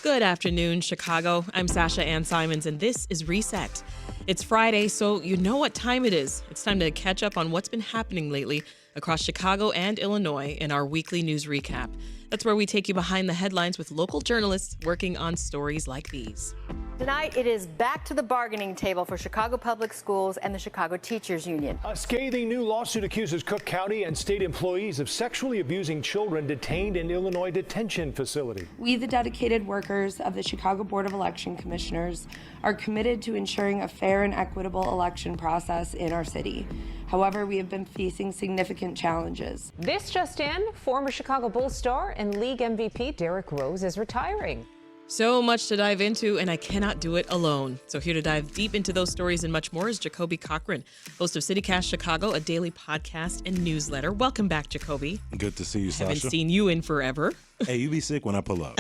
Good afternoon, Chicago. I'm Sasha-Ann Simons, and this is Reset. It's Friday, so you know what time it is. It's time to catch up on what's been happening lately across Chicago and Illinois in our weekly news recap. That's where we take you behind the headlines with local journalists working on stories like these. Tonight, it is back to the bargaining table for Chicago Public Schools and the Chicago Teachers Union. A scathing new lawsuit accuses Cook County and state employees of sexually abusing children detained in Illinois detention facility. We, the dedicated workers of the Chicago Board of Election Commissioners, are committed to ensuring a fair and equitable election process in our city. However, we have been facing significant challenges. This just in, former Chicago Bulls star and league MVP Derrick Rose is retiring. So much to dive into, and I cannot do it alone. So here to dive deep into those stories and much more is Jacoby Cochran, host of CityCast Chicago, a daily podcast and newsletter. Welcome back, Jacoby. Good to see you, Sasha. Haven't seen you in forever. Hey, you be sick when I pull up.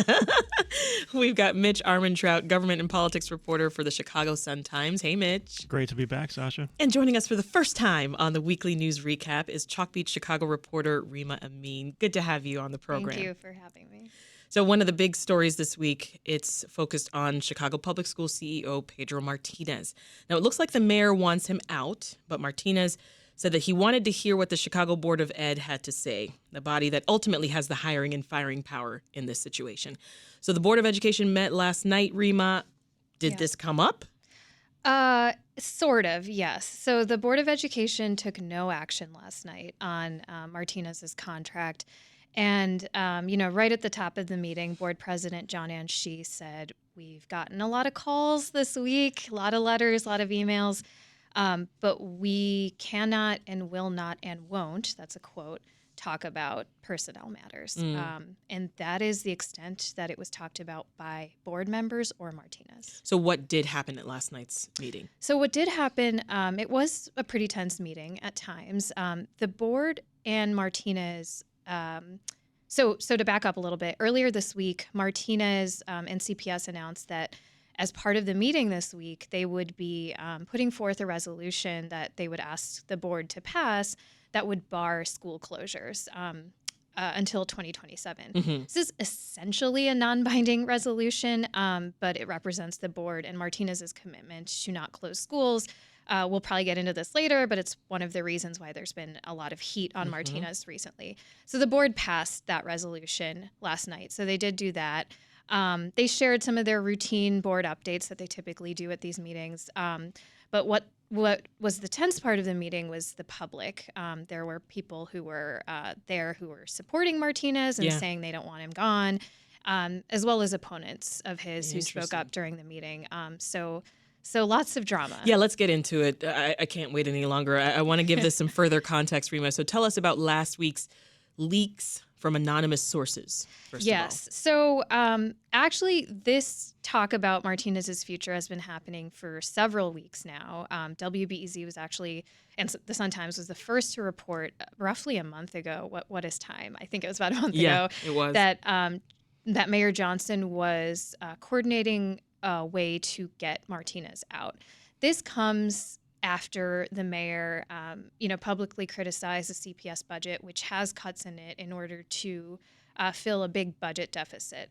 We've got Mitch Armentrout, government and politics reporter for the Chicago Sun-Times. Hey, Mitch. Great to be back, Sasha. And joining us for the first time on the weekly news recap is Chalkbeat Chicago reporter Reema Amin. Good to have you on the program. Thank you for having me. So one of the big stories this week, it's focused on Chicago Public Schools CEO Pedro Martinez. Now, it looks like the mayor wants him out, but Martinez said that he wanted to hear what the Chicago Board of Ed had to say, the body that ultimately has the hiring and firing power in this situation. So the Board of Education met last night. Reema, did this come up? Sort of, yes. So the Board of Education took no action last night on Martinez's contract. And, right at the top of the meeting, board president John Anshee said, we've gotten a lot of calls this week, a lot of letters, a lot of emails, but we cannot and will not and won't, that's a quote, talk about personnel matters. And that is the extent that it was talked about by board members or Martinez. So what did happen at last night's meeting? So what did happen, it was a pretty tense meeting at times. The board and Martinez... So to back up a little bit, earlier this week, Martinez and CPS announced that as part of the meeting this week, they would be putting forth a resolution that they would ask the board to pass that would bar school closures until 2027. Mm-hmm. This is essentially a non-binding resolution, but it represents the board and Martinez's commitment to not close schools. We'll probably get into this later, but it's one of the reasons why there's been a lot of heat on Martinez recently. So the board passed that resolution last night. So they did do that. They shared some of their routine board updates that they typically do at these meetings. But what was the tense part of the meeting was the public. There were people who were there who were supporting Martinez and saying they don't want him gone, as well as opponents of his who spoke up during the meeting. So lots of drama. Yeah, let's get into it. I can't wait any longer. I want to give this some further context, Reema. So tell us about last week's leaks from anonymous sources, first of all. So actually, this talk about Martinez's future has been happening for several weeks now. WBEZ was actually, and the Sun-Times was the first to report roughly a month ago. What is time? I think it was about a month ago. It was. That Mayor Johnson was coordinating a way to get Martinez out. This comes after the mayor, publicly criticized the CPS budget, which has cuts in it in order to fill a big budget deficit.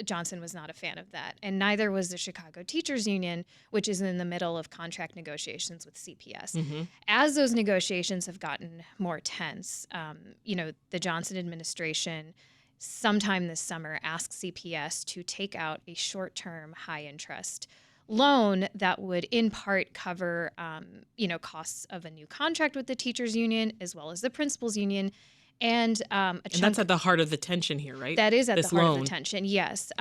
Johnson was not a fan of that, and neither was the Chicago Teachers Union, which is in the middle of contract negotiations with CPS. As those negotiations have gotten more tense, the Johnson administration sometime this summer asked CPS to take out a short-term, high-interest loan that would in part cover, costs of a new contract with the teachers union as well as the principals union. And that's at the heart of the tension here, right? That is at the heart of the tension, yes.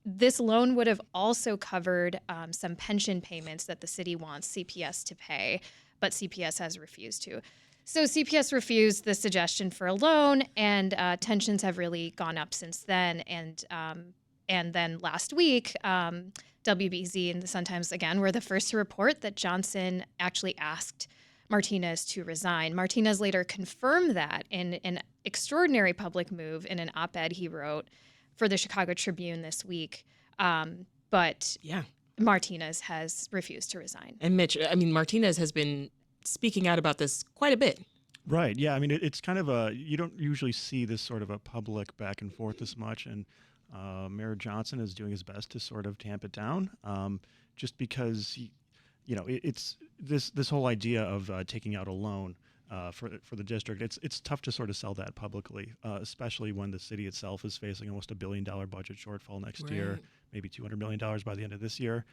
This loan would have also covered some pension payments that the city wants CPS to pay, but CPS has refused to. So CPS refused the suggestion for a loan, and tensions have really gone up since then. And then last week, WBEZ and the Sun-Times, again, were the first to report that Johnson actually asked Martinez to resign. Martinez later confirmed that in an extraordinary public move in an op-ed he wrote for the Chicago Tribune this week. But Martinez has refused to resign. And Mitch, Martinez has been speaking out about this quite a bit. Right. Yeah. It's kind of you don't usually see this sort of a public back and forth this much. And Mayor Johnson is doing his best to sort of tamp it down, just because, it's this whole idea of taking out a loan for the district. It's tough to sort of sell that publicly, especially when the city itself is facing almost $1 billion budget shortfall next year, maybe $200 million by the end of this year.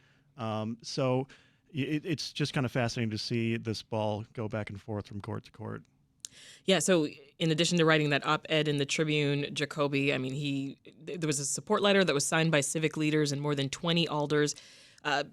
So it's just kind of fascinating to see this ball go back and forth from court to court. Yeah, so in addition to writing that op-ed in the Tribune, Jacoby, I mean, there was a support letter that was signed by civic leaders and more than 20 alders.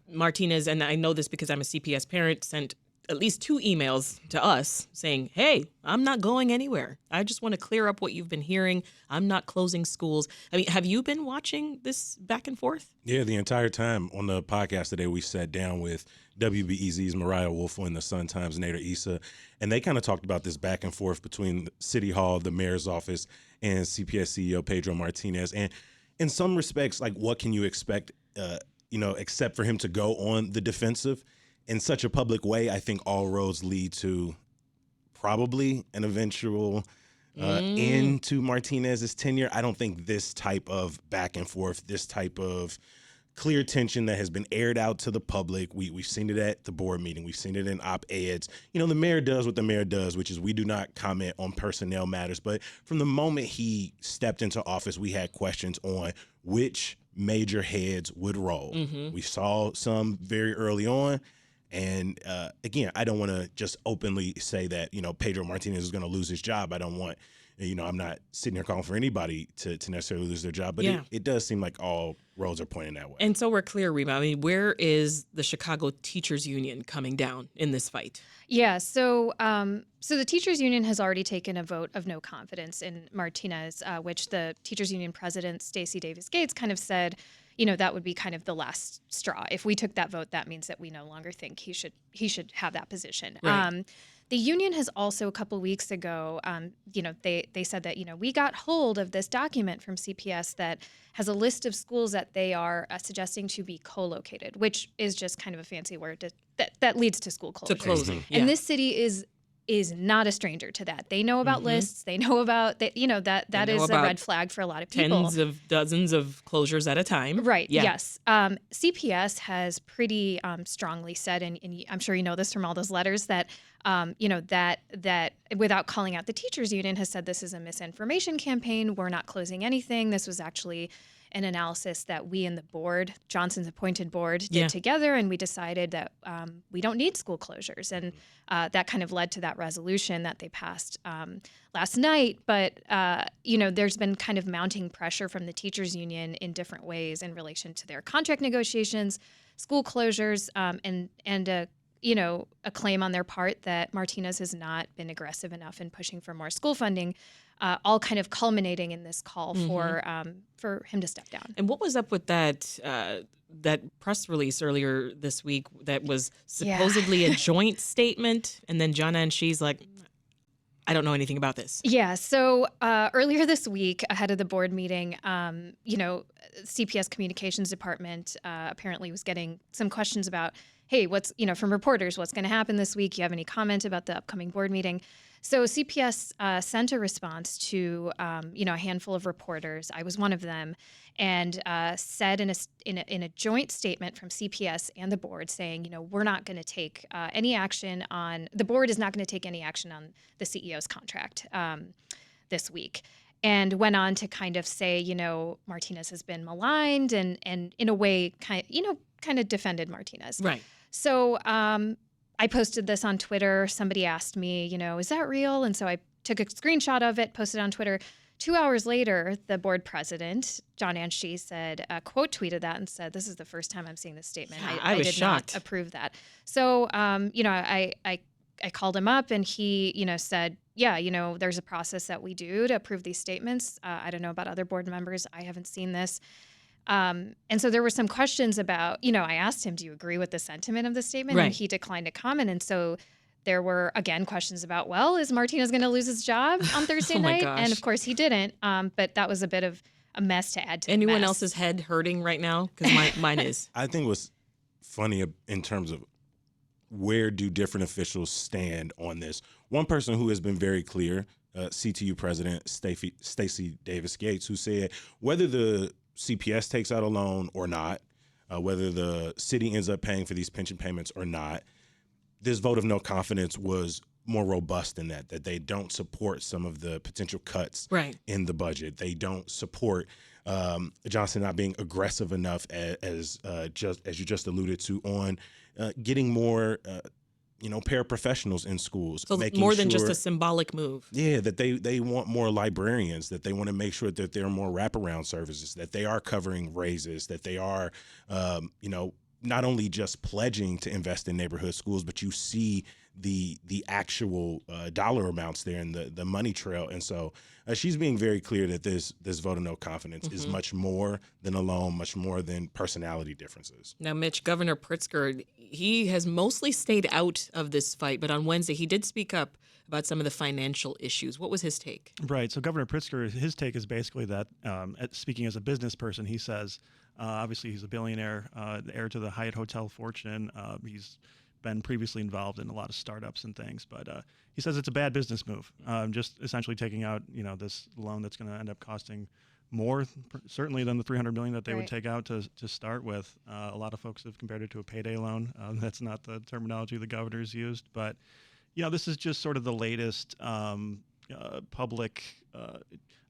Martinez, and I know this because I'm a CPS parent, sent at least 2 emails to us saying, hey, I'm not going anywhere. I just want to clear up what you've been hearing. I'm not closing schools. I mean, have you been watching this back and forth? Yeah, the entire time on the podcast today, we sat down with WBEZ's Mariah Wolfel and the Sun-Times' Nader Issa, and they kind of talked about this back and forth between City Hall, the mayor's office, and CPS CEO Pedro Martinez. And in some respects, like, what can you expect, except for him to go on the defensive in such a public way? I think all roads lead to probably an eventual end to Martinez's tenure. I don't think this type of back and forth, this type of clear tension that has been aired out to the public. We've seen it at the board meeting. We've seen it in op-eds. The mayor does what the mayor does, which is we do not comment on personnel matters. But from the moment he stepped into office, we had questions on which major heads would roll. We saw some very early on. And again, I don't want to just openly say that, Pedro Martinez is going to lose his job. I don't want, I'm not sitting here calling for anybody to necessarily lose their job. But it does seem like all roads are pointing that way. And so we're clear, Reema. I mean, where is the Chicago Teachers Union coming down in this fight? Yeah, so the teachers union has already taken a vote of no confidence in Martinez, which the teachers union president, Stacey Davis Gates, kind of said, that would be kind of the last straw. If we took that vote, that means that we no longer think he should have that position. Right. The union has also a couple weeks ago, they said that, we got hold of this document from CPS that has a list of schools that they are suggesting to be co-located, which is just kind of a fancy word that leads to school closures. To closing, And this city is not a stranger to that. They know about lists. They know about that. That is a red flag for a lot of people. Tens of dozens of closures at a time. Right. Yeah. Yes. CPS has pretty strongly said, and I'm sure you know this from all those letters, that that without calling out the teachers union, has said this is a misinformation campaign. We're not closing anything. This was actually an analysis that we and the board, Johnson's appointed board, did together, and we decided that we don't need school closures. And that kind of led to that resolution that they passed last night. But, there's been kind of mounting pressure from the teachers union in different ways in relation to their contract negotiations, school closures, and a claim on their part that Martinez has not been aggressive enough in pushing for more school funding, all kind of culminating in this call for him to step down. And what was up with that press release earlier this week that was supposedly a joint statement, and then Sasha-Ann Simons like, I don't know anything about this. Yeah. So earlier this week, ahead of the board meeting, CPS Communications Department apparently was getting some questions about, hey, from reporters, what's going to happen this week? You have any comment about the upcoming board meeting? So CPS sent a response to, a handful of reporters. I was one of them, and said in a joint statement from CPS and the board saying, we're not going to take any action on, the board is not going to take any action on the CEO's contract this week. And went on to kind of say, Martinez has been maligned, and in a way, kind of defended Martinez. Right. So I posted this on Twitter. Somebody asked me, is that real? And so I took a screenshot of it, posted it on Twitter. 2 hours later, the board president, Sasha-Ann Simons, said, quote tweeted that and said, this is the first time I'm seeing this statement. I was did shocked. Not approve that. So, I called him up, and he, said, there's a process that we do to approve these statements. I don't know about other board members. I haven't seen this. And so there were some questions about, I asked him, do you agree with the sentiment of the statement? Right. And he declined to comment. And so there were, again, questions about, is Martinez going to lose his job on Thursday night? Gosh. And of course he didn't. But that was a bit of a mess to add to Anyone the mess. else's head hurting right now? Because mine is. I think what's funny in terms of where do different officials stand on this. One person who has been very clear, CTU President Stacey Davis Gates, who said whether the CPS takes out a loan or not, whether the city ends up paying for these pension payments or not, this vote of no confidence was more robust than that they don't support some of the potential cuts in the budget. They don't support Johnson not being aggressive enough as you just alluded to on getting more paraprofessionals in schools. So more than just a symbolic move. Yeah, that they want more librarians, that they want to make sure that there are more wraparound services, that they are covering raises, that they are, not only just pledging to invest in neighborhood schools, but you see the actual dollar amounts there and the money trail. And so she's being very clear that this vote of no confidence is much more than a loan, much more than personality differences. Now, Mitch, Governor Pritzker, he has mostly stayed out of this fight, but on Wednesday he did speak up about some of the financial issues. What was his take? Right. So Governor Pritzker, his take is basically that, speaking as a business person, he says, obviously he's a billionaire, the heir to the Hyatt Hotel fortune. He's been previously involved in a lot of startups and things, but he says it's a bad business move. Just essentially taking out, this loan that's going to end up costing more, certainly than the $300 million that they would take out to start with. A lot of folks have compared it to a payday loan. That's not the terminology the governor's used, but this is just sort of the latest public.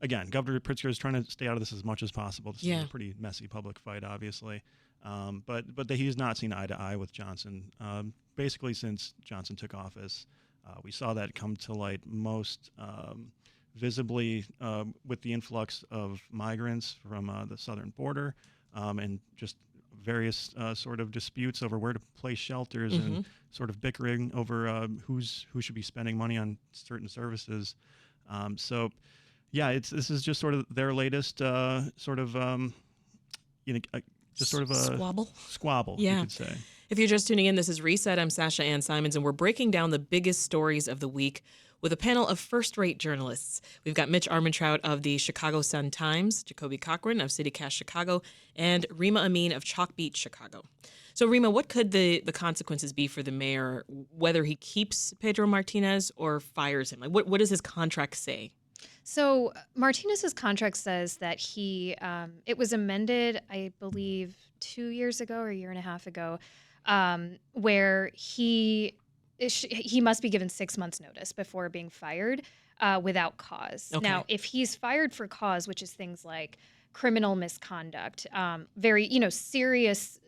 Again, Governor Pritzker is trying to stay out of this as much as possible. This is a pretty messy public fight, obviously. But he's not seen eye to eye with Johnson. Basically, since Johnson took office, we saw that come to light most visibly with the influx of migrants from the southern border and just various sort of disputes over where to place shelters and sort of bickering over who should be spending money on certain services. This is just sort of their latest just sort of a squabble, you could say. If you're just tuning in, this is Reset. I'm Sasha-Ann Simons, and we're breaking down the biggest stories of the week with a panel of first-rate journalists. We've got Mitch Armentrout of the Chicago Sun-Times, Jacoby Cochran of CityCast Chicago, and Reema Amin of Chalkbeat Chicago. So, Reema, what could the consequences be for the mayor, whether he keeps Pedro Martinez or fires him? Like, what does his contract say? So Martinez's contract says that it was amended, I believe, 2 years ago or a year and a half ago, where he must be given 6 months notice before being fired without cause. Okay. Now, if he's fired for cause, which is things like criminal misconduct, very serious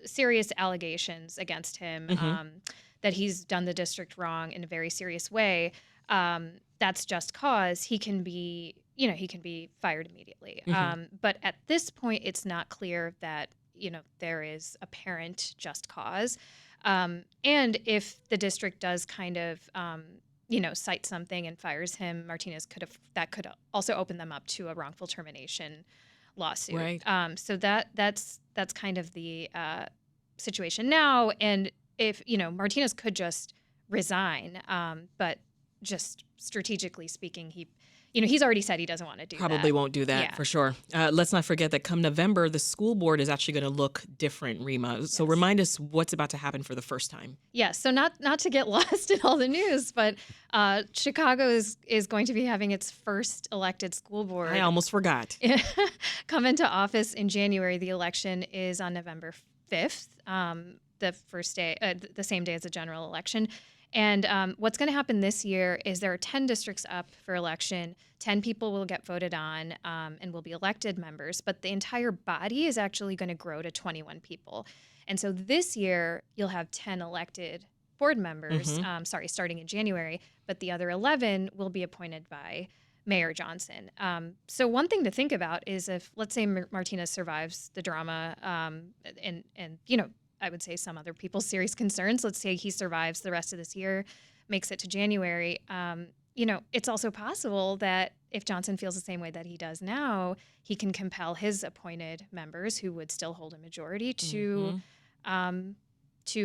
allegations against him, that he's done the district wrong in a very serious way. That's just cause. He can be fired immediately. But at this point, it's not clear that there is apparent just cause. And if the district does kind of cite something and fires him, Martinez could also open them up to a wrongful termination lawsuit. Right. So that's kind of the situation now. And if Martinez could just resign, but just strategically speaking, he's already said he doesn't want to do that. Probably won't do that, for sure. Let's not forget that come November, the school board is actually going to look different, Reema. So remind us what's about to happen for the first time. Yes, so not to get lost in all the news, but Chicago is going to be having its first elected school board. I almost forgot. Come into office in January. The election is on November 5th, the first day, the same day as the general election. And what's going to happen this year is there are 10 districts up for election. 10 people will get voted on and will be elected members. But the entire body is actually going to grow to 21 people. And so this year, you'll have 10 elected board members, starting in January. But the other 11 will be appointed by Mayor Johnson. So one thing to think about is if, let's say, Martinez survives the drama and I would say some other people's serious concerns. Let's say he survives the rest of this year, makes it to January. It's also possible that if Johnson feels the same way that he does now, he can compel his appointed members, who would still hold a majority, to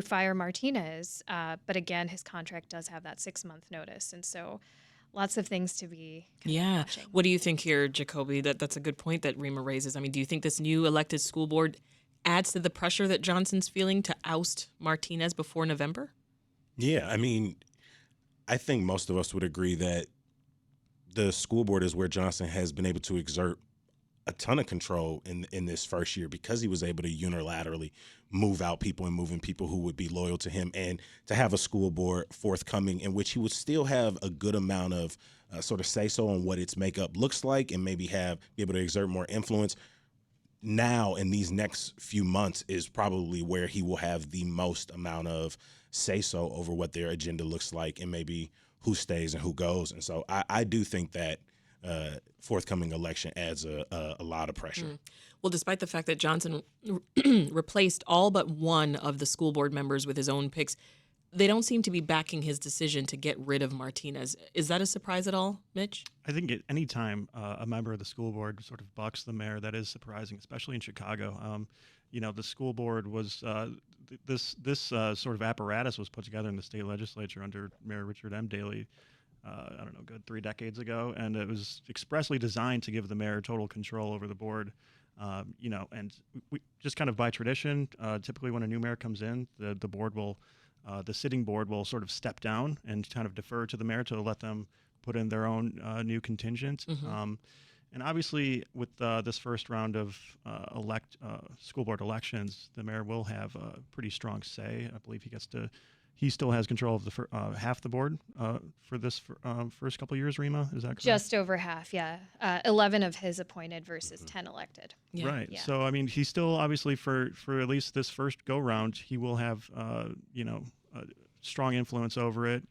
fire Martinez. But again, his contract does have that 6-month notice, and so lots of things to be watching. What do you think here, Jacoby? That's a good point that Reema raises. I mean, do you think this new elected school board adds to the pressure that Johnson's feeling to oust Martinez before November? Yeah, I mean, I think most of us would agree that the school board is where Johnson has been able to exert a ton of control in this first year because he was able to unilaterally move out people and moving people who would be loyal to him, and to have a school board forthcoming in which he would still have a good amount of sort of say-so on what its makeup looks like and maybe be able to exert more influence. Now in these next few months is probably where he will have the most amount of say-so over what their agenda looks like and maybe who stays and who goes. And so I do think that forthcoming election adds a lot of pressure. Well, despite the fact that Johnson replaced all but one of the school board members with his own picks, they don't seem to be backing his decision to get rid of Martinez. Is that a surprise at all, Mitch? I think at any time a member of the school board sort of bucks the mayor, that is surprising, especially in Chicago. The school board was this sort of apparatus was put together in the state legislature under Mayor Richard M. Daley. I don't know, good 3 decades ago, and it was expressly designed to give the mayor total control over the board. And we just kind of by tradition, typically when a new mayor comes in, the sitting board will sort of step down and kind of defer to the mayor to let them put in their own new contingent. And obviously, with this first round of school board elections, the mayor will have a pretty strong say. I believe he still has control of the half the board for this first couple of years. Reema, is that correct? Just over half, yeah. 11 of his appointed versus 10 elected. Yeah. Right. Yeah. So I mean, he still obviously for at least this first go round, he will have a strong influence over it.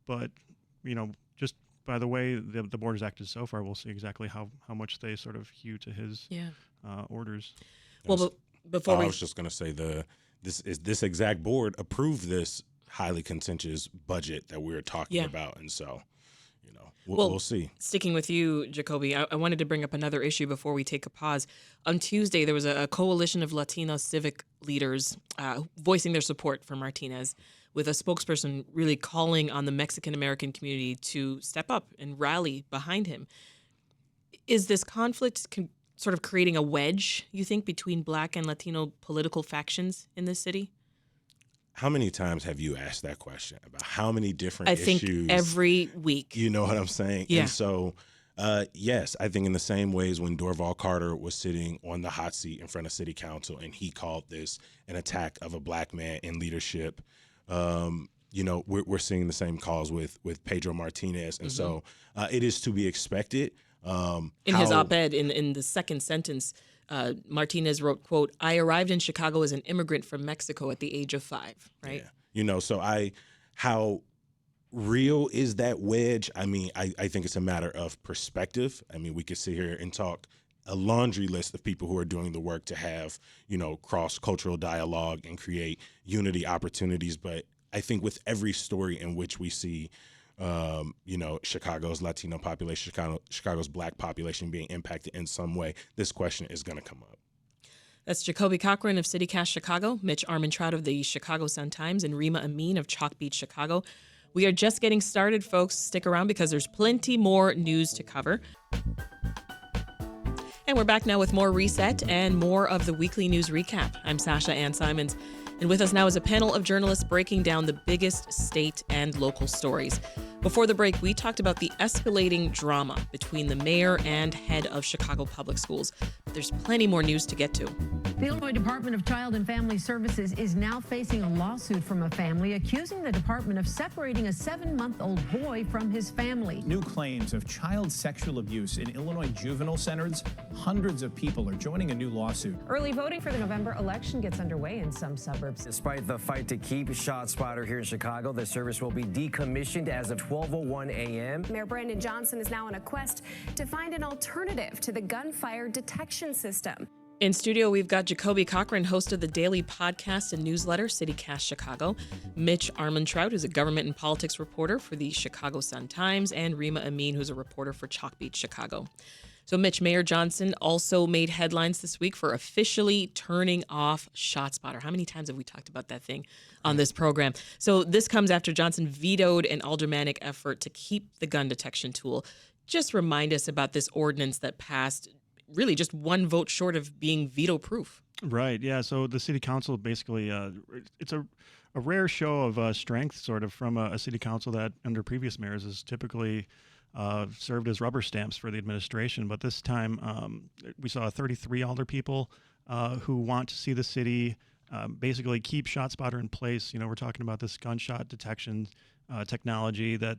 But just by the way the board has acted so far, we'll see exactly how much they sort of hew to his orders. Well, before I was just going to say this exact board approved this highly contentious budget that we were talking about, and so we'll see. Sticking with you, Jacoby, I wanted to bring up another issue before we take a pause. On Tuesday, there was a coalition of Latino civic leaders voicing their support for Martinez, with a spokesperson really calling on the Mexican-American community to step up and rally behind him. Is this conflict sort of creating a wedge, you think, between Black and Latino political factions in this city? How many times have you asked that question about how many different issues? I think every week. You know what I'm saying? Yeah. And so, yes, I think in the same ways when Dorval Carter was sitting on the hot seat in front of city council and he called this an attack of a Black man in leadership, we're seeing the same calls with Pedro Martinez. And so it is to be expected. In his op-ed, in the second sentence, Martinez wrote, quote, "I arrived in Chicago as an immigrant from Mexico at the age of 5," right? Yeah. So how real is that wedge? I mean, I think it's a matter of perspective. I mean, we could sit here and talk a laundry list of people who are doing the work to have, cross-cultural dialogue and create unity opportunities. But I think with every story in which we see Chicago's Latino population, Chicago's Black population being impacted in some way, this question is going to come up. That's Jacoby Cochran of CityCast Chicago, Mitch Armentrout of the Chicago Sun-Times, and Reema Amin of Chalkbeat Chicago. We are just getting started, folks. Stick around because there's plenty more news to cover. And we're back now with more Reset and more of the weekly news recap. I'm Sasha-Ann Simons. And with us now is a panel of journalists breaking down the biggest state and local stories. Before the break, we talked about the escalating drama between the mayor and head of Chicago Public Schools. But there's plenty more news to get to. The Illinois Department of Child and Family Services is now facing a lawsuit from a family accusing the department of separating a 7-month-old boy from his family. New claims of child sexual abuse in Illinois juvenile centers. Hundreds of people are joining a new lawsuit. Early voting for the November election gets underway in some suburbs. Despite the fight to keep ShotSpotter here in Chicago, the service will be decommissioned as of 12:01 a.m. Mayor Brandon Johnson is now on a quest to find an alternative to the gunfire detection system. In studio, we've got Jacoby Cochran, host of the daily podcast and newsletter, CityCast Chicago, Mitch Armentrout, who's a government and politics reporter for the Chicago Sun-Times, and Reema Amin, who's a reporter for Chalkbeat Chicago. So, Mitch, Mayor Johnson also made headlines this week for officially turning off ShotSpotter. How many times have we talked about that thing on this program? So this comes after Johnson vetoed an aldermanic effort to keep the gun detection tool. Just remind us about this ordinance that passed really just one vote short of being veto-proof. Right, yeah. So the city council basically, it's a rare show of strength sort of from a city council that under previous mayors has typically served as rubber stamps for the administration. But this time, we saw 33 alder people who want to see the city basically keep ShotSpotter in place. We're talking about this gunshot detection technology that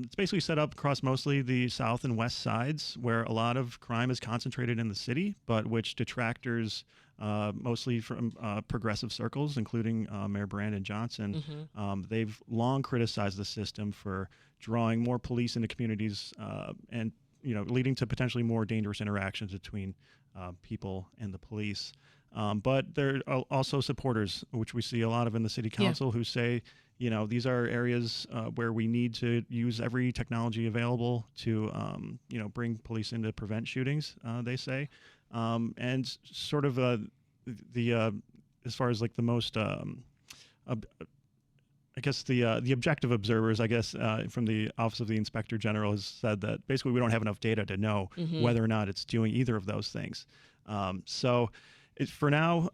it's basically set up across mostly the south and west sides, where a lot of crime is concentrated in the city, but which detractors, mostly from progressive circles, including Mayor Brandon Johnson, they've long criticized the system for drawing more police into communities and leading to potentially more dangerous interactions between people and the police. But there are also supporters, which we see a lot of in the city council, who say, these are areas where we need to use every technology available to, bring police in to prevent shootings, they say. And sort of as far as like the most, I guess the objective observers, from the Office of the Inspector General has said that basically we don't have enough data to know whether or not it's doing either of those things. For now,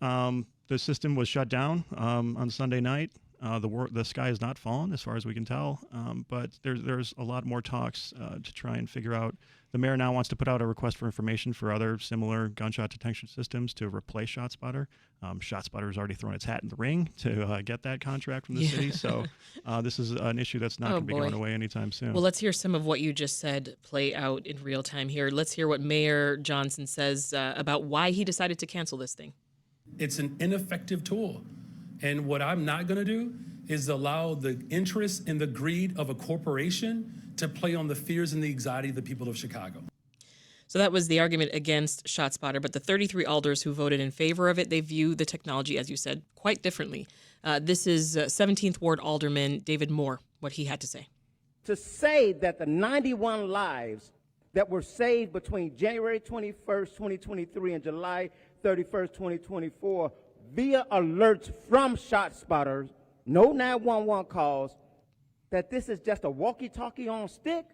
the system was shut down on Sunday night. The sky has not fallen, as far as we can tell, but there's a lot more talks to try and figure out. The mayor now wants to put out a request for information for other similar gunshot detection systems to replace ShotSpotter. ShotSpotter has already thrown its hat in the ring to get that contract from the city, so this is an issue that's not going to be going away anytime soon. Well, let's hear some of what you just said play out in real time here. Let's hear what Mayor Johnson says about why he decided to cancel this thing. It's an ineffective tool. And what I'm not going to do is allow the interest and the greed of a corporation to play on the fears and the anxiety of the people of Chicago. So that was the argument against ShotSpotter, but the 33 alders who voted in favor of it, they view the technology, as you said, quite differently. This is 17th Ward Alderman David Moore, what he had to say. To say that the 91 lives that were saved between January 21st, 2023 and July 31st, 2024 via alerts from ShotSpotters, no 911 calls, that this is just a walkie-talkie on stick,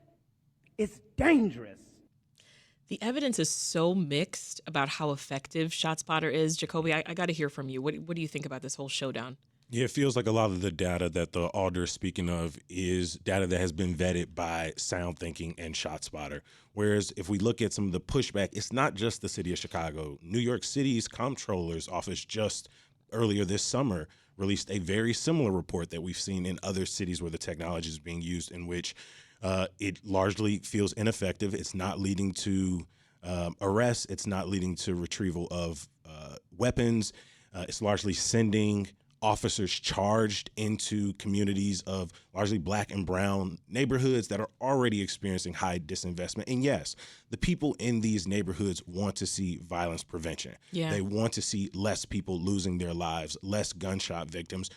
it's dangerous. The evidence is so mixed about how effective ShotSpotter is. Jacoby, I got to hear from you. What do you think about this whole showdown? Yeah, it feels like a lot of the data that the alder is speaking of is data that has been vetted by Sound Thinking and ShotSpotter. Whereas if we look at some of the pushback, it's not just the city of Chicago. New York City's comptroller's office just earlier this summer released a very similar report that we've seen in other cities where the technology is being used, in which it largely feels ineffective. It's not leading to arrests. It's not leading to retrieval of weapons. It's largely sending officers charged into communities of largely black and brown neighborhoods that are already experiencing high disinvestment. And yes, the people in these neighborhoods want to see violence prevention. Yeah. They want to see less people losing their lives, less gunshot victims.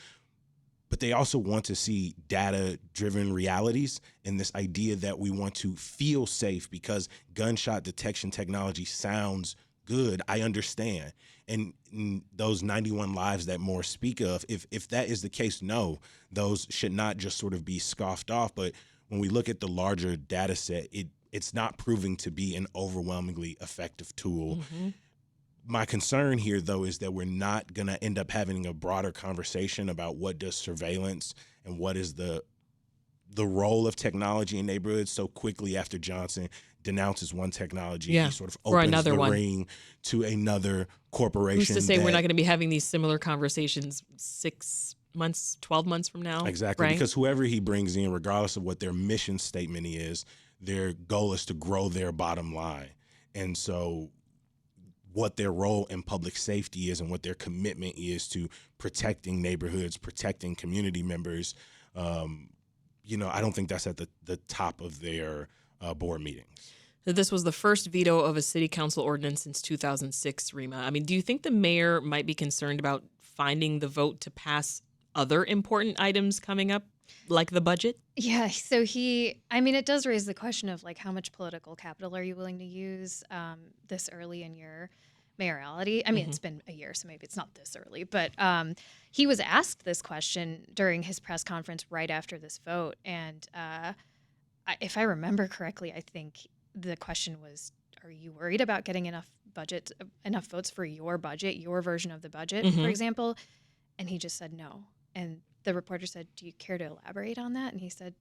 But they also want to see data-driven realities and this idea that we want to feel safe because gunshot detection technology sounds good. I understand. And those 91 lives that Moore speak of, if that is the case, no, those should not just sort of be scoffed off. But when we look at the larger data set, it's not proving to be an overwhelmingly effective tool. Mm-hmm. My concern here, though, is that we're not going to end up having a broader conversation about what does surveillance and what is the role of technology in neighborhoods so quickly after Johnson denounces one technology, he sort of opens the ring to another corporation. Who's to say we're not going to be having these similar conversations 6 months, 12 months from now? Exactly, right? Because whoever he brings in, regardless of what their mission statement is, their goal is to grow their bottom line. And so what their role in public safety is and what their commitment is to protecting neighborhoods, protecting community members, I don't think that's at the top of their board meetings. This was the first veto of a city council ordinance since 2006, Reema. I mean, do you think the mayor might be concerned about finding the vote to pass other important items coming up, like the budget? Yeah, so it does raise the question of like how much political capital are you willing to use this early in your mayoralty? I mean, It's been a year, so maybe it's not this early, but he was asked this question during his press conference right after this vote. And if I remember correctly, I think the question was, are you worried about getting enough votes for your budget, your version of the budget, for example? And he just said no. And the reporter said, do you care to elaborate on that? And he said,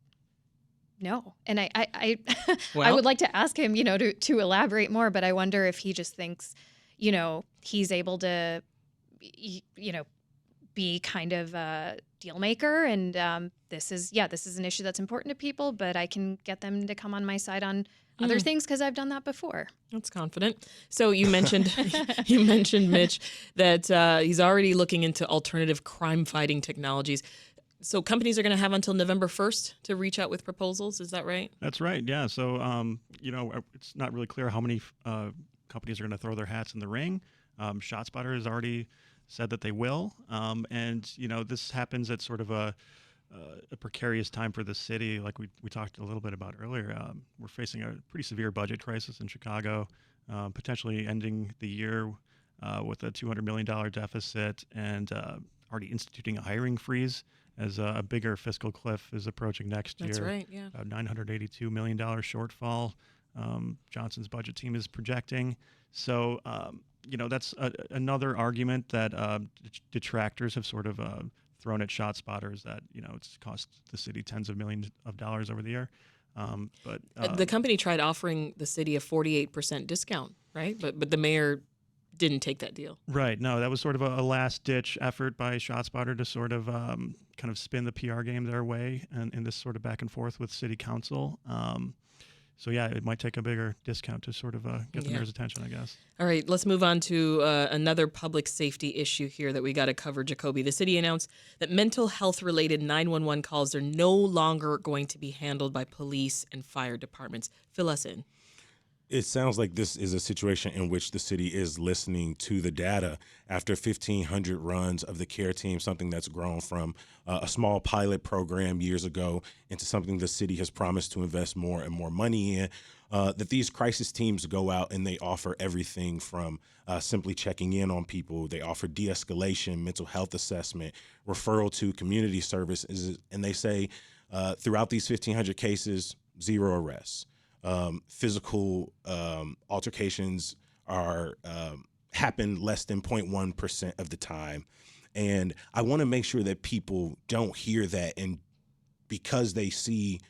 no. And I Well, would like to ask him, to elaborate more, but I wonder if he just thinks, he's able to, be kind of a deal maker. And this is an issue that's important to people, but I can get them to come on my side on other things because I've done that before. That's confident. So you mentioned Mitch, that he's already looking into alternative crime fighting technologies. So companies are going to have until November 1st to reach out with proposals. Is that right? That's right. Yeah. So, it's not really clear how many companies are going to throw their hats in the ring. ShotSpotter has already said that they will. And this happens at sort of a precarious time for the city. Like we talked a little bit about earlier, we're facing a pretty severe budget crisis in Chicago, potentially ending the year with a $200 million deficit and already instituting a hiring freeze as a bigger fiscal cliff is approaching next year. That's right, yeah. A $982 million shortfall Johnson's budget team is projecting. So, that's another argument that detractors have sort of thrown at ShotSpotter is that, it's cost the city tens of millions of dollars over the year. But the company tried offering the city a 48% discount, right? But the mayor didn't take that deal. Right. No, that was sort of a last-ditch effort by ShotSpotter to sort of kind of spin the PR game their way and in this sort of back and forth with city council. So, yeah, it might take a bigger discount to sort of get the mayor's attention, I guess. All right, let's move on to another public safety issue here that we got to cover, Jacoby. The city announced that mental health-related 911 calls are no longer going to be handled by police and fire departments. Fill us in. It sounds like this is a situation in which the city is listening to the data after 1,500 runs of the care team, something that's grown from a small pilot program years ago into something the city has promised to invest more and more money in, that these crisis teams go out and they offer everything from simply checking in on people. They offer de-escalation, mental health assessment, referral to community services, and they say throughout these 1,500 cases, 0 arrests. Physical altercations are happen less than 0.1% of the time. And I want to make sure that people don't hear that. And because they see,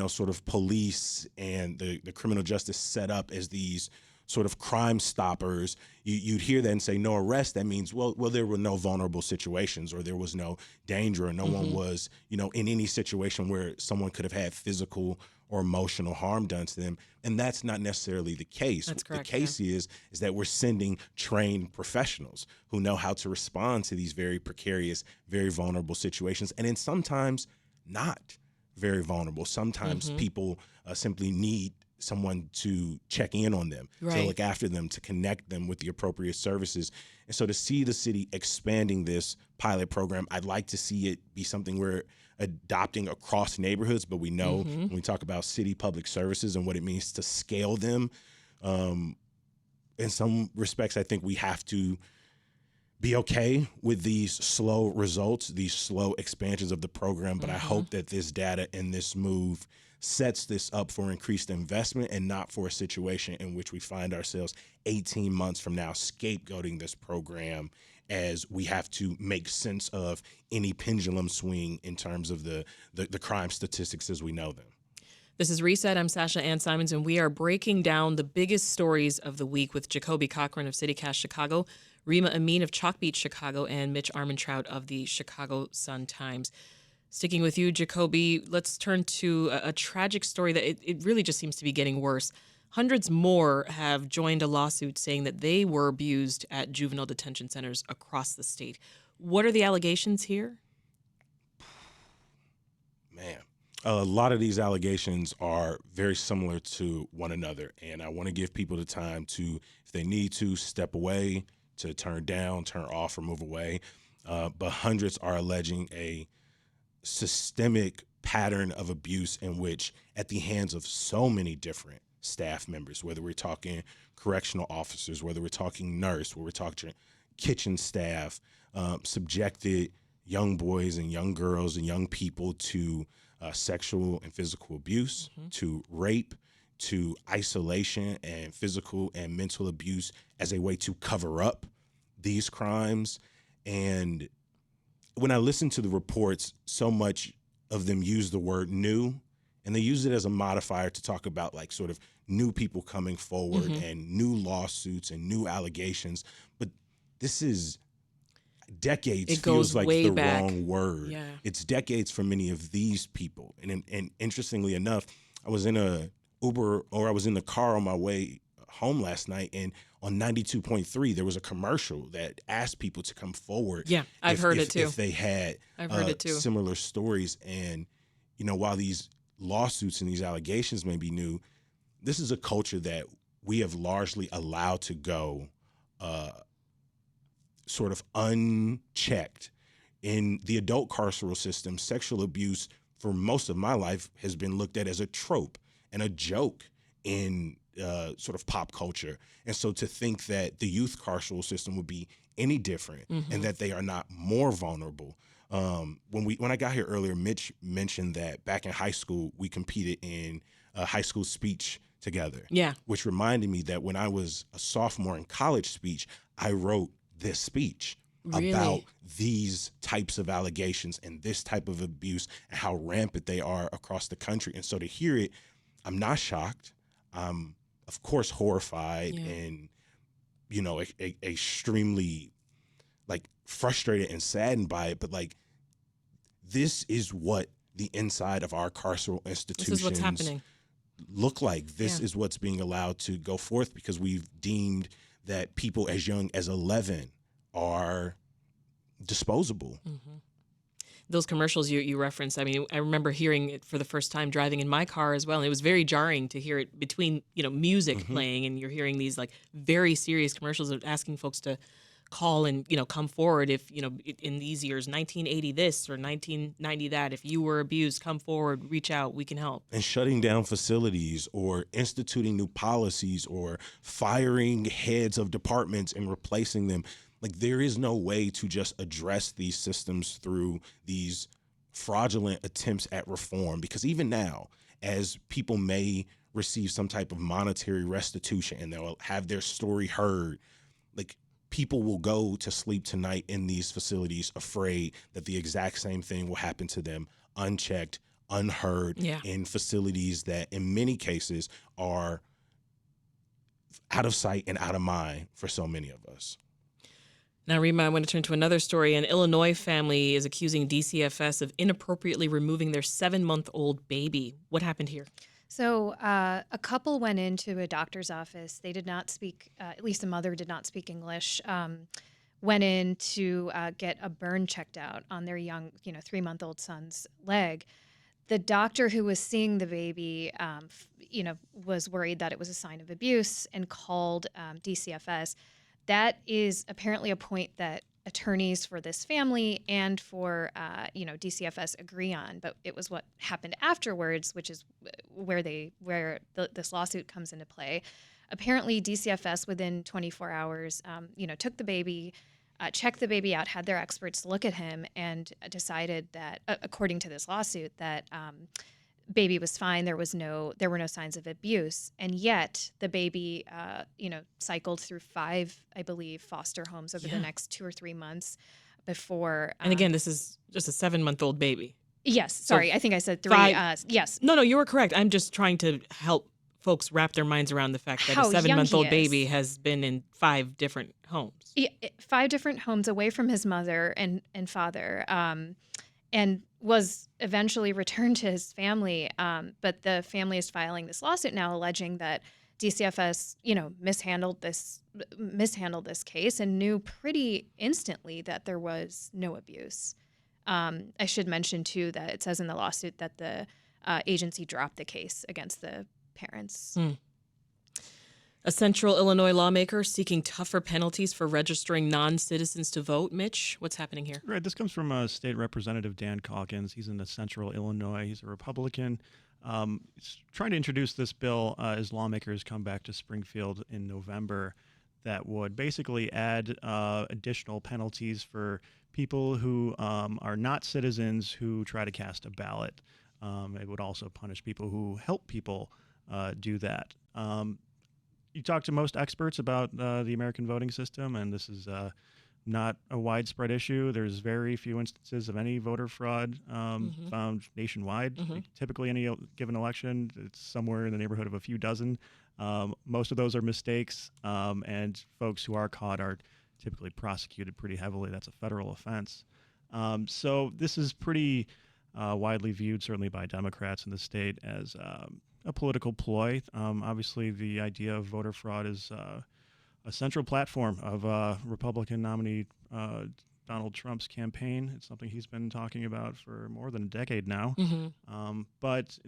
sort of police and the criminal justice set up as these sort of crime stoppers, you'd hear that and say no arrest. That means, well, there were no vulnerable situations or there was no danger or no one was, in any situation where someone could have had physical or emotional harm done to them. And that's not necessarily the case. That's correct, the case is that we're sending trained professionals who know how to respond to these very precarious, very vulnerable situations. And then sometimes not very vulnerable. Sometimes people simply need someone to check in on them, to look after them, to connect them with the appropriate services. And so to see the city expanding this pilot program, I'd like to see it be something we're adopting across neighborhoods, but we know when we talk about city public services and what it means to scale them, in some respects, I think we have to be okay with these slow results, these slow expansions of the program. But I hope that this data and this move sets this up for increased investment and not for a situation in which we find ourselves 18 months from now scapegoating this program as we have to make sense of any pendulum swing in terms of the crime statistics as we know them. This is Reset. I'm Sasha-Ann Simons, and we are breaking down the biggest stories of the week with Jacoby Cochran of CityCast Chicago, Reema Amin of Chalkbeat Chicago, and Mitch Armentrout of the Chicago Sun-Times. Sticking with you, Jacoby, let's turn to a tragic story that it really just seems to be getting worse. Hundreds more have joined a lawsuit saying that they were abused at juvenile detention centers across the state. What are the allegations here? Man, a lot of these allegations are very similar to one another, and I want to give people the time to, if they need to, step away, to turn down, turn off, or move away. But hundreds are alleging a systemic pattern of abuse in which, at the hands of so many different staff members, whether we're talking correctional officers, whether we're talking nurse, whether we're talking kitchen staff, subjected young boys and young girls and young people to sexual and physical abuse, to rape, to isolation and physical and mental abuse as a way to cover up these crimes. And when I listen to the reports, so much of them use the word new And they use it as a modifier to talk about like sort of new people coming forward and new lawsuits and new allegations. But this is decades, feels like the wrong word. Yeah. It's decades for many of these people. And interestingly enough, I was in a Uber, or I was in the car on my way home last night, and on 92.3 there was a commercial that asked people to come forward. Yeah, I've heard it too. If they had similar stories. And you know, while these lawsuits and these allegations may be new, this is a culture that we have largely allowed to go sort of unchecked. In the adult carceral system, sexual abuse for most of my life has been looked at as a trope and a joke in sort of pop culture. And so to think that the youth carceral system would be any different and that they are not more vulnerable. When I got here earlier, Mitch mentioned that back in high school, we competed in high school speech together. Yeah. Which reminded me that when I was a sophomore in college speech, I wrote this speech about these types of allegations and this type of abuse and how rampant they are across the country. And so to hear it, I'm not shocked. I'm, of course, horrified and, you know, extremely, like, frustrated and saddened by it. But, like, this is what the inside of our carceral institutions this is what's happening. Look like. This is what's being allowed to go forth because we've deemed that people as young as 11 are disposable. Those commercials you referenced, I mean, I remember hearing it for the first time driving in my car as well, and it was very jarring to hear it between, you know, music playing, and you're hearing these like very serious commercials of asking folks to call and, you know, come forward if, you know, in these years, 1980 this or 1990 that, if you were abused, come forward, reach out, we can help. And shutting down facilities or instituting new policies or firing heads of departments and replacing them. Like, there is no way to just address these systems through these fraudulent attempts at reform, because even now, as people may receive some type of monetary restitution and they'll have their story heard, like, people will go to sleep tonight in these facilities afraid that the exact same thing will happen to them, unchecked, unheard, in facilities that in many cases are out of sight and out of mind for so many of us. Now, Reema, I want to turn to another story. An Illinois family is accusing DCFS of inappropriately removing their 7-month-old baby. What happened here? So a couple went into a doctor's office. They did not speak, at least the mother did not speak English, went in to get a burn checked out on their young, 3-month-old son's leg. The doctor who was seeing the baby, was worried that it was a sign of abuse and called DCFS. That is apparently a point that attorneys for this family and for DCFS agree on, but it was what happened afterwards, which is where this lawsuit comes into play. Apparently, DCFS within 24 hours, took the baby, checked the baby out, had their experts look at him, and decided that, according to this lawsuit, that baby was fine. There were no signs of abuse, and yet the baby, cycled through 5, I believe, foster homes over the next 2 or 3 months before. And again, this is just a 7-month-old baby. Yes, sorry, So I think I said 3. Yes. No, you were correct. I'm just trying to help folks wrap their minds around the fact that How a young 7-month-old he is. baby has been in 5 different homes. 5 different homes away from his mother and father, and was eventually returned to his family. But the family is filing this lawsuit now, alleging that DCFS, mishandled this case and knew pretty instantly that there was no abuse. I should mention too that it says in the lawsuit that the agency dropped the case against the parents. A Central Illinois lawmaker seeking tougher penalties for registering non-citizens to vote. Mitch, what's happening here? Right, this comes from State Representative Dan Calkins. He's in the Central Illinois. He's a Republican. He's trying to introduce this bill as lawmakers come back to Springfield in November that would basically add additional penalties for people who are not citizens who try to cast a ballot. It would also punish people who help people do that. You talk to most experts about the American voting system, and this is not a widespread issue. There's very few instances of any voter fraud found nationwide. Typically, any given election, it's somewhere in the neighborhood of a few dozen. Most of those are mistakes, and folks who are caught are typically prosecuted pretty heavily. That's a federal offense. So this is pretty widely viewed, certainly by Democrats in the state, as a political ploy. Obviously, the idea of voter fraud is a central platform of Republican nominee Donald Trump's campaign. It's something he's been talking about for more than a decade now. But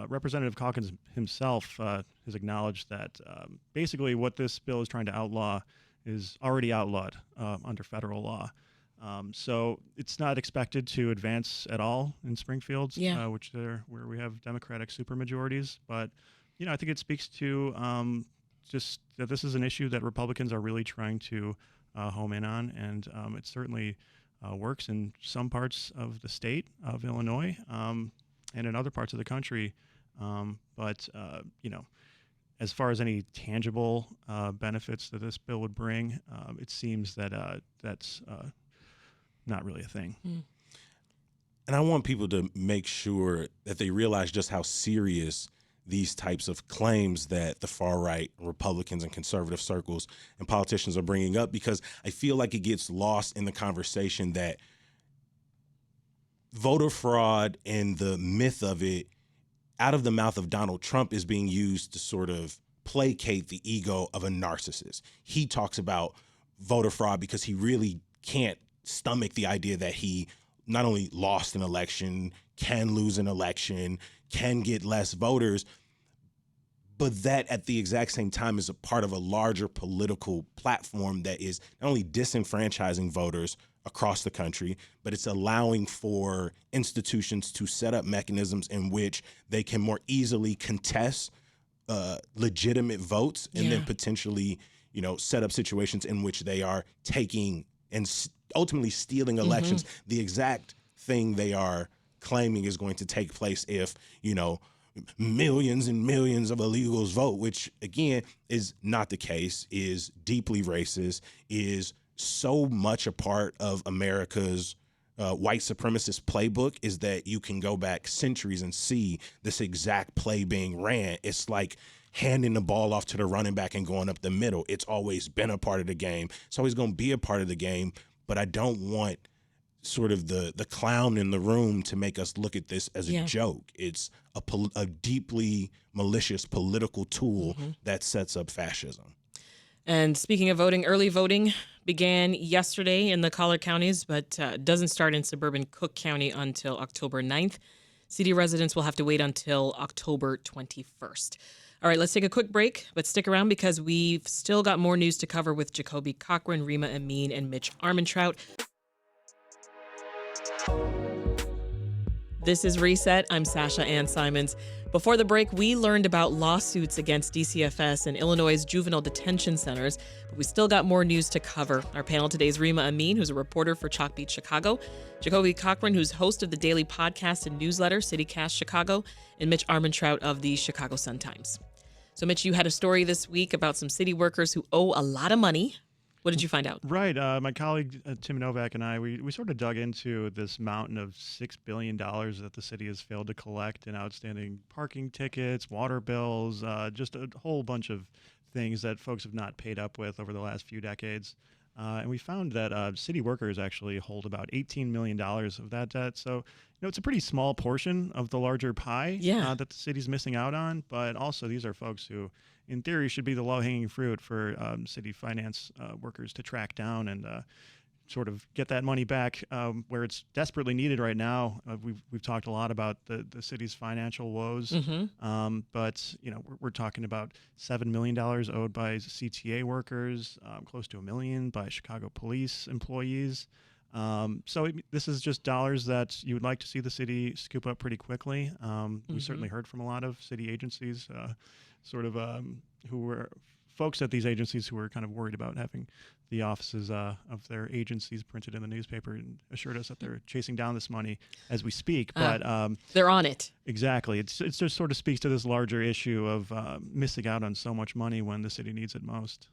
Representative Cochran himself has acknowledged that basically what this bill is trying to outlaw is already outlawed under federal law. So it's not expected to advance at all in Springfield, where we have Democratic supermajorities. But I think it speaks to just that this is an issue that Republicans are really trying to home in on, and it certainly works in some parts of the state of Illinois and in other parts of the country. But as far as any tangible benefits that this bill would bring, it seems that that's not really a thing. And I want people to make sure that they realize just how serious these types of claims that the far right, Republicans and conservative circles and politicians are bringing up, because I feel like it gets lost in the conversation that voter fraud and the myth of it out of the mouth of Donald Trump is being used to sort of placate the ego of a narcissist. He talks about voter fraud because he really can't stomach the idea that he not only lost an election, can lose an election, can get less voters, but that at the exact same time is a part of a larger political platform that is not only disenfranchising voters across the country, but it's allowing for institutions to set up mechanisms in which they can more easily contest legitimate votes and then potentially, set up situations in which they are taking and ultimately stealing elections, the exact thing they are claiming is going to take place if, millions and millions of illegals vote, which again is not the case, is deeply racist, is so much a part of America's white supremacist playbook, is that you can go back centuries and see this exact play being ran. It's like handing the ball off to the running back and going up the middle. It's always been a part of the game. It's always going to be a part of the game, but I don't want sort of the clown in the room to make us look at this as a joke. It's a deeply malicious political tool that sets up fascism. And speaking of voting, early voting began yesterday in the collar counties, but doesn't start in suburban Cook County until October 9th. CD residents will have to wait until October 21st. All right, let's take a quick break, but stick around because we've still got more news to cover with Jacoby, Cochran, Reema, Amin, and Mitch Armentrout. This is Reset. I'm Sasha-Ann Simons. Before the break, we learned about lawsuits against DCFS and Illinois' juvenile detention centers, but we still got more news to cover. Our panel today is Reema Amin, who's a reporter for Chalkbeat Chicago, Jacoby Cochran, who's host of the daily podcast and newsletter CityCast Chicago, and Mitch Armentrout of the Chicago Sun-Times. So, Mitch, you had a story this week about some city workers who owe a lot of money. What did you find out? Right. My colleague, Tim Novak, and I, we sort of dug into this mountain of $6 billion that the city has failed to collect in outstanding parking tickets, water bills, just a whole bunch of things that folks have not paid up with over the last few decades. And we found that city workers actually hold about $18 million of that debt. So, it's a pretty small portion of the larger pie that the city's missing out on. But also, these are folks who, in theory, should be the low-hanging fruit for city finance workers to track down and sort of get that money back where it's desperately needed right now. We've talked a lot about the city's financial woes, but we're talking about $7 million owed by CTA workers, close to $1 million by Chicago police employees. This is just dollars that you would like to see the city scoop up pretty quickly. We certainly heard from a lot of city agencies, who were folks at these agencies who were kind of worried about having the offices of their agencies printed in the newspaper, and assured us that they're chasing down this money as we speak. But they're on it. Exactly. It just sort of speaks to this larger issue of missing out on so much money when the city needs it most.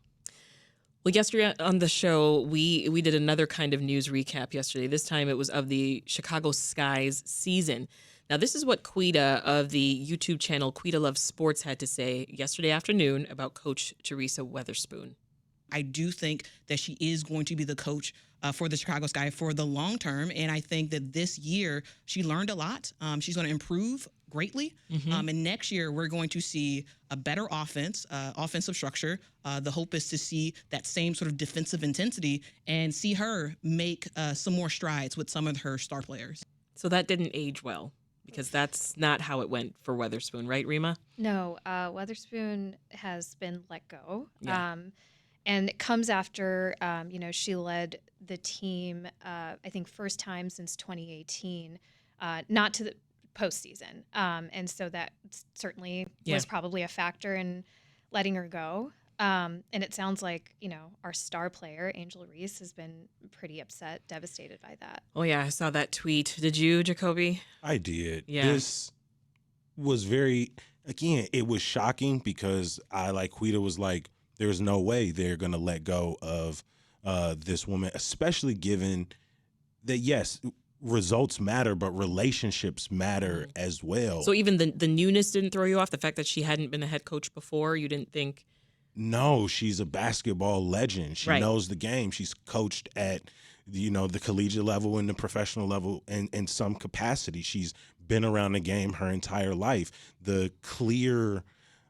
Well, yesterday on the show, we did another kind of news recap yesterday. This time it was of the Chicago Sky's season. Now, this is what Quita of the YouTube channel Quita Loves Sports had to say yesterday afternoon about Coach Teresa Weatherspoon. I do think that she is going to be the coach for the Chicago Sky for the long term. And I think that this year she learned a lot. She's going to improve greatly. And next year we're going to see a better offense, offensive structure. The hope is to see that same sort of defensive intensity and see her make some more strides with some of her star players. So that didn't age well, because that's not how it went for Weatherspoon, right, Reema? No, Weatherspoon has been let go. Yeah. And it comes after, she led the team, I think, first time since 2018, not to the postseason. And so that certainly was probably a factor in letting her go. And it sounds like, our star player, Angel Reese, has been pretty upset, devastated by that. Oh, yeah, I saw that tweet. Did you, Jacoby? I did. Yeah. This was it was shocking because I, like Quita, was like, there's no way they're going to let go of this woman, especially given that, yes, results matter, but relationships matter as well. So even the newness didn't throw you off? The fact that she hadn't been a head coach before, you didn't think? No, she's a basketball legend. She knows the game. She's coached at, the collegiate level and the professional level in some capacity. She's been around the game her entire life. The clear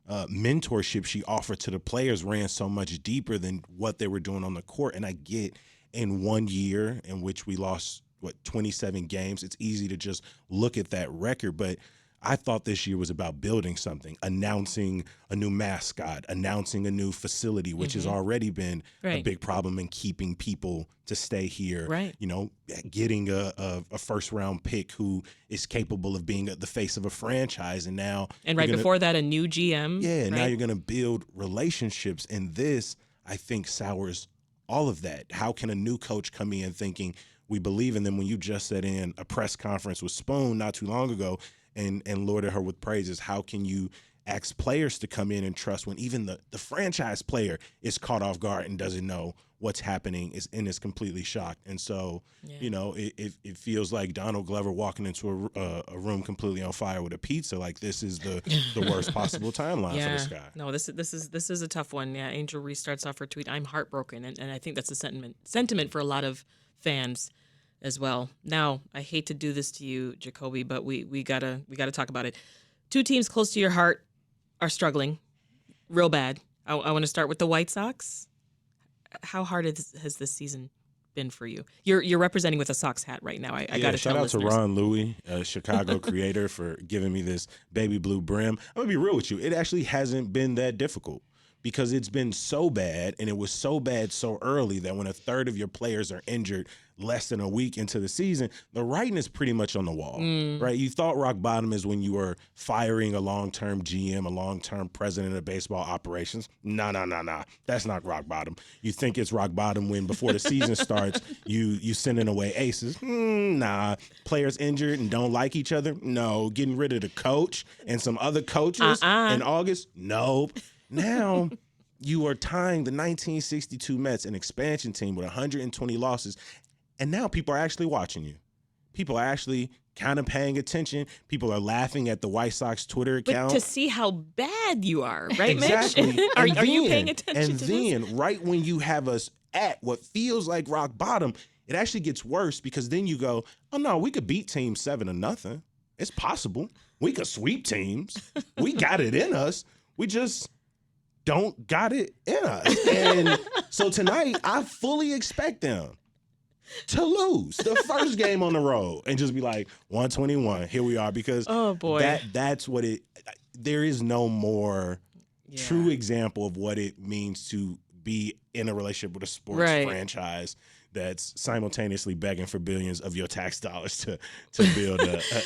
mentorship she offered to the players ran so much deeper than what they were doing on the court. And I get in 1 year in which we lost, 27 games, it's easy to just look at that record. But I thought this year was about building something, announcing a new mascot, announcing a new facility, which has already been a big problem in keeping people to stay here. Right. Getting a first round pick who is capable of being the face of a franchise. And now. And before that, a new GM. Yeah. Right? Now you're going to build relationships. And this, I think, sours all of that. How can a new coach come in thinking we believe in them when you just sat in a press conference with Spoon not too long ago and lauded her with praises? How can you ask players to come in and trust when even the franchise player is caught off guard and doesn't know what's happening is completely shocked? And so, it feels like Donald Glover walking into a room completely on fire with a pizza. Like, this is the worst possible timeline for this guy. No, this is a tough one. Yeah, Angel Reese starts off her tweet, "I'm heartbroken," and I think that's a sentiment for a lot of fans as well. Now, I hate to do this to you, Jacoby, but we gotta talk about it. Two teams close to your heart are struggling real bad. I want to start with the White Sox. How hard has this season been for you? You're representing with a Sox hat right now. I got to shout tell out to Ron Louie, a Chicago creator, for giving me this baby blue brim. I'm gonna be real with you. It actually hasn't been that difficult, because it's been so bad, and it was so bad so early that when a third of your players are injured less than a week into the season, the writing is pretty much on the wall, right? You thought rock bottom is when you were firing a long-term GM, a long-term president of baseball operations. Nah. That's not rock bottom. You think it's rock bottom when before the season starts, you sending away aces. Nah. Players injured and don't like each other? No. Getting rid of the coach and some other coaches in August? Nope. Now you are tying the 1962 Mets, an expansion team with 120 losses, and now people are actually watching you. People are actually kind of paying attention. People are laughing at the White Sox Twitter account. But to see how bad you are, right, exactly. Mitch? Are you paying attention to this? And then, right when you have us at what feels like rock bottom, it actually gets worse, because then you go, oh, no, we could beat teams 7-0. It's possible. We could sweep teams. We got it in us. We just don't got it in us. And so tonight, I fully expect them to lose the first game on the road and just be like, 121, here we are. Because that's what there is no more true example of what it means to be in a relationship with a sports franchise that's simultaneously begging for billions of your tax dollars to build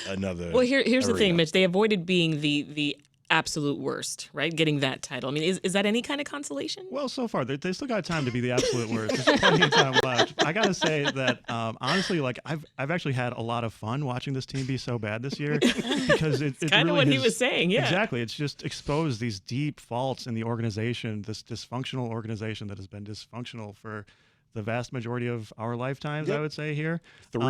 another. Well, here's arena. the thing, Mitch. They avoided being the absolute worst, right? Getting that title. I mean, is that any kind of consolation? Well, so far they still got time to be the absolute worst. There's plenty of time left. I gotta say that honestly, like I've actually had a lot of fun watching this team be so bad this year because it's kind of really what he was saying. Yeah, exactly. It's just exposed these deep faults in the organization, this dysfunctional organization that has been dysfunctional for the vast majority of our lifetimes, I would say here. 3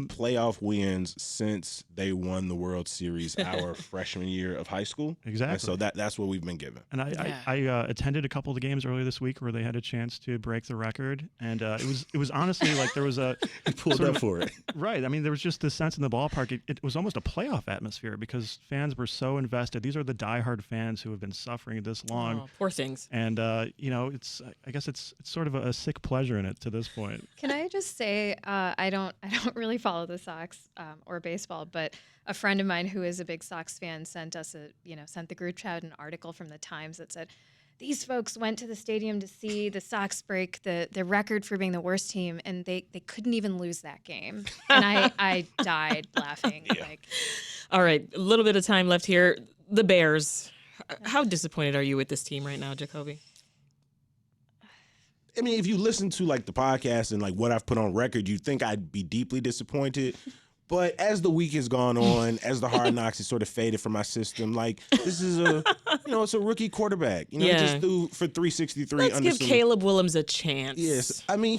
playoff wins since they won the World Series our freshman year of high school. Exactly. And so that's what we've been given. And I attended a couple of the games earlier this week where they had a chance to break the record, and it was honestly like there was a pulled up for it. Right. I mean, there was just this sense in the ballpark. It was almost a playoff atmosphere because fans were so invested. These are the diehard fans who have been suffering this long. Oh, poor things. And I guess it's sort of a sick pleasure in it to this point. Can I just say I don't really follow the Sox or baseball, but a friend of mine who is a big Sox fan sent the group chat an article from the Times that said these folks went to the stadium to see the Sox break the record for being the worst team, and they couldn't even lose that game. And I died laughing. Yeah. All right, a little bit of time left here. The Bears. How disappointed are you with this team right now, Jacoby? I mean, if you listen to like the podcast and like what I've put on record, you'd think I'd be deeply disappointed. But as the week has gone on, as the Hard Knocks has sort of faded from my system, like this is it's a rookie quarterback. He just threw for 363. Let's give Caleb Williams a chance. Yes, I mean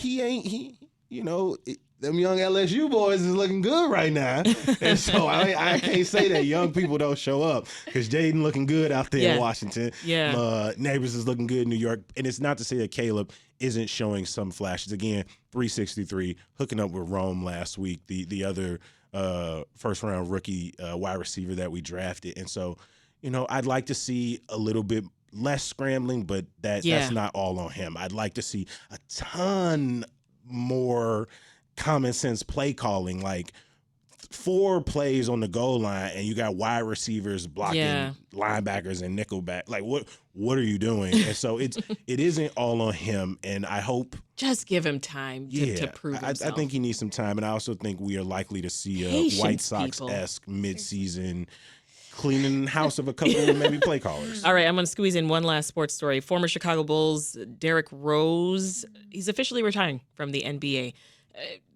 them young LSU boys is looking good right now, and so I can't say that young people don't show up because Jaden looking good out there in Washington. Yeah, Neighbors is looking good in New York, and it's not to say that Caleb isn't showing some flashes. Again, 363, hooking up with Rome last week, the other first round rookie wide receiver that we drafted, and so I'd like to see a little bit less scrambling, but that's not all on him. I'd like to see a ton more common sense play calling, like 4 plays on the goal line and you got wide receivers blocking linebackers and nickelback. Like what are you doing? And so it isn't all on him, and I hope just give him time to prove himself. I think he needs some time, and I also think we are likely to see a White Sox-esque midseason cleaning house of a couple maybe play callers. All right, I'm going to squeeze in one last sports story. Former Chicago Bulls Derrick Rose, he's officially retiring from the NBA.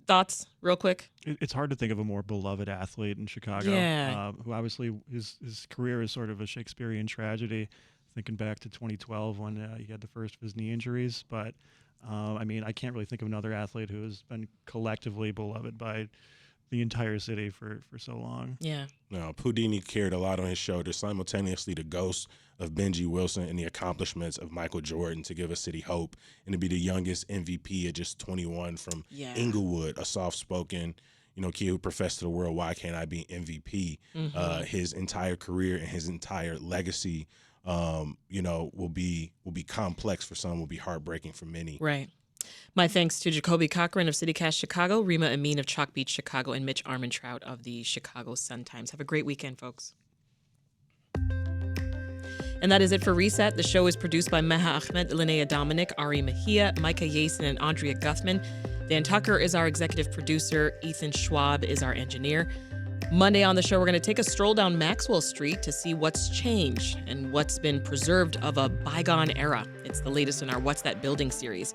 Thoughts, real quick? It's hard to think of a more beloved athlete in Chicago, who obviously his career is sort of a Shakespearean tragedy, thinking back to 2012 when he had the first of his knee injuries. But, I mean, I can't really think of another athlete who has been collectively beloved by the entire city for so long. Yeah. No, Pudini carried a lot on his shoulders, simultaneously the ghost of Benji Wilson and the accomplishments of Michael Jordan to give a city hope, and to be the youngest MVP at just 21 from Inglewood, a soft-spoken, kid who professed to the world, why can't I be MVP? His entire career and his entire legacy, will be complex for some, will be heartbreaking for many. Right. My thanks to Jacoby Cochran of CityCast Chicago, Reema Amin of Chalkbeat Chicago, and Mitch Armentrout of the Chicago Sun-Times. Have a great weekend, folks. And that is it for Reset. The show is produced by Meha Ahmed, Linnea Dominic, Ari Mejia, Micah Yason, and Andrea Guthman. Dan Tucker is our executive producer. Ethan Schwab is our engineer. Monday on the show, we're going to take a stroll down Maxwell Street to see what's changed and what's been preserved of a bygone era. It's the latest in our What's That Building series.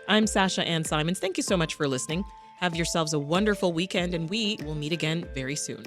I'm Sasha-Ann Simons. Thank you so much for listening. Have yourselves a wonderful weekend, and we will meet again very soon.